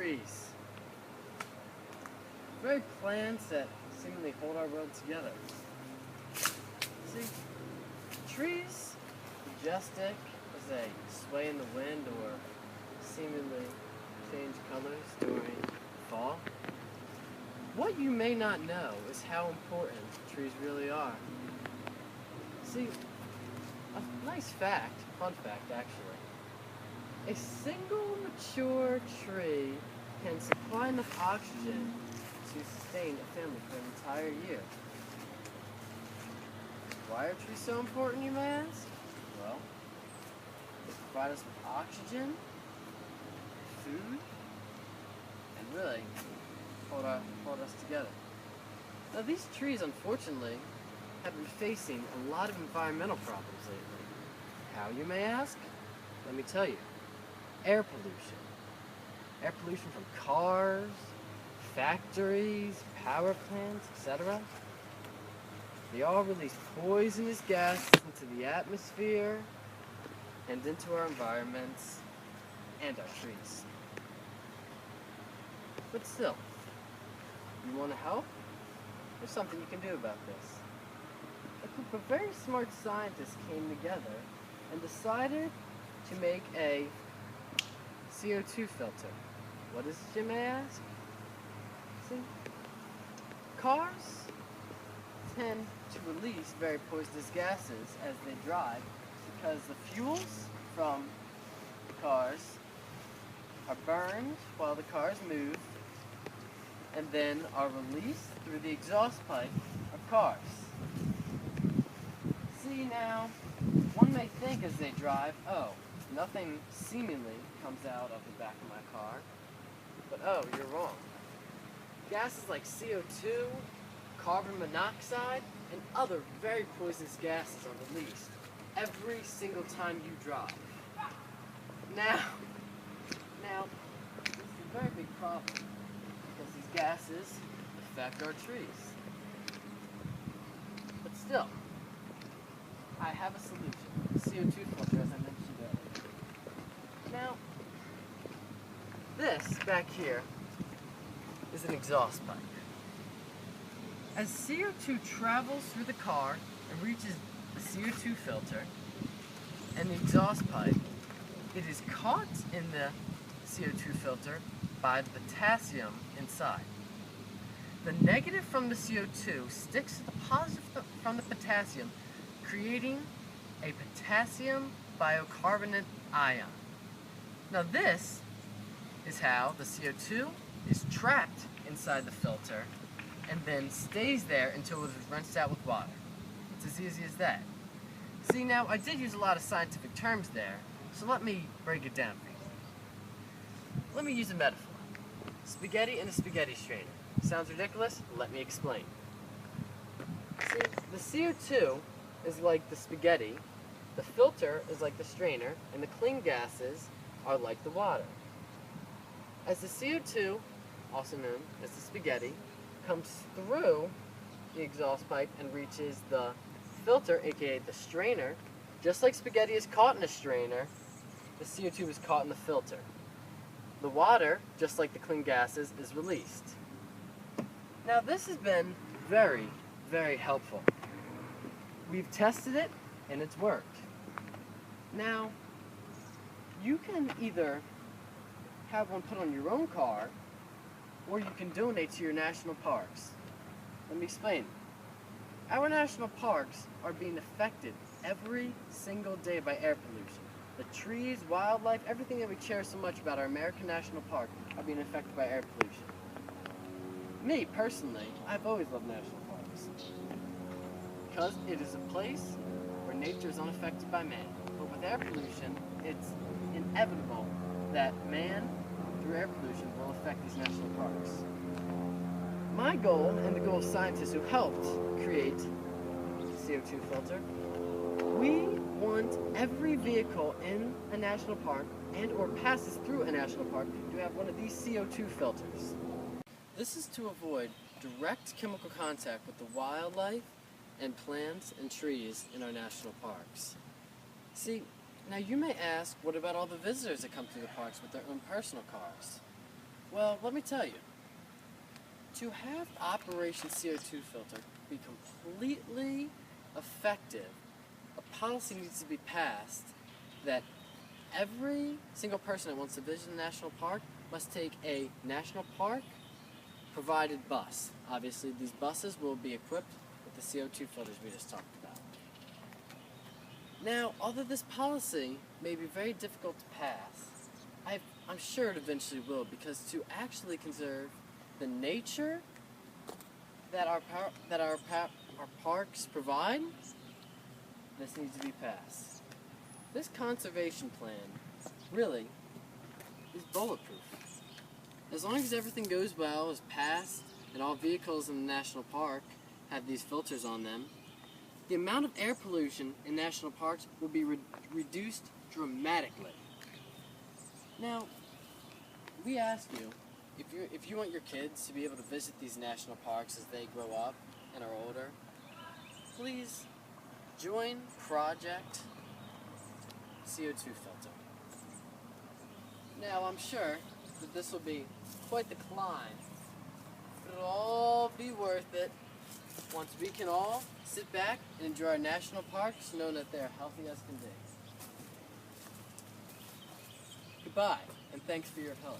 trees. Very plants that seemingly hold our world together. See, trees, majestic as they sway in the wind or seemingly change colors during fall. What you may not know is how important trees really are. See, a nice fact, fun fact actually, a single mature tree can supply enough oxygen to sustain a family for an entire year. Why are trees so important, you may ask? Well, they provide us with oxygen, food, and really hold us together. Now these trees, unfortunately, have been facing a lot of environmental problems lately. How, you may ask? Let me tell you. Air pollution. Air pollution from cars, factories, power plants, etc. They all release poisonous gases into the atmosphere and into our environments and our trees. But still, you want to help? There's something you can do about this. A group of very smart scientists came together and decided to make a CO2 filter. What is it, you may ask? See, cars tend to release very poisonous gases as they drive because the fuels from cars are burned while the cars move and then are released through the exhaust pipe of cars. See now, one may think as they drive, oh, nothing seemingly comes out of the back of my car, but oh, you're wrong. Gases like CO2, carbon monoxide, and other very poisonous gases are released every single time you drive. Now, this is a very big problem because these gases affect our trees. But still, I have a solution, the CO2 filter, as I mentioned earlier. Now, this back here is an exhaust pipe. As CO2 travels through the car and reaches the CO2 filter and the exhaust pipe, it is caught in the CO2 filter by the potassium inside. The negative from the CO2 sticks to the positive from the potassium, creating a potassium bicarbonate ion. Now this is how the CO2 is trapped inside the filter and then stays there until it is rinsed out with water. It's as easy as that. See, now I did use a lot of scientific terms there, so let me break it down for you. Let me use a metaphor. Spaghetti and a spaghetti strainer. Sounds ridiculous? Let me explain. See, the CO2 is like the spaghetti, the filter is like the strainer, and the clean gases are like the water. As the CO2, also known as the spaghetti, comes through the exhaust pipe and reaches the filter, aka the strainer, just like spaghetti is caught in a strainer, the CO2 is caught in the filter. The water, just like the clean gases, is released. Now this has been very, very helpful. We've tested it and it's worked. Now, you can either have one put on your own car or you can donate to your national parks. Let me explain. Our national parks are being affected every single day by air pollution. The trees, wildlife, everything that we cherish so much about our American National Park are being affected by air pollution. Me, personally, I've always loved national parks because it is a place where nature is unaffected by man. But with air pollution, it's inevitable that man, through air pollution, will affect these national parks. My goal, and the goal of scientists who helped create the CO2 filter, we want every vehicle in a national park and or passes through a national park to have one of these CO2 filters. This is to avoid direct chemical contact with the wildlife and plants and trees in our national parks. See, now you may ask, what about all the visitors that come through the parks with their own personal cars? Well, let me tell you. To have Operation CO2 filter be completely effective, a policy needs to be passed that every single person that wants to visit a national park must take a national park provided bus. Obviously, these buses will be equipped with the CO2 filters we just talked about. Now, although this policy may be very difficult to pass, I'm sure it eventually will, because to actually conserve the nature that our parks provide, this needs to be passed. This conservation plan really is bulletproof. As long as everything goes well, is passed, and all vehicles in the national park have these filters on them, the amount of air pollution in national parks will be reduced dramatically. Now, we ask you, if you want your kids to be able to visit these national parks as they grow up and are older, please join Project CO2 Filter. Now, I'm sure that this will be quite the climb, but it'll all be worth it once we can all sit back and enjoy our national parks, knowing that they're healthy as can be. Goodbye, and thanks for your help.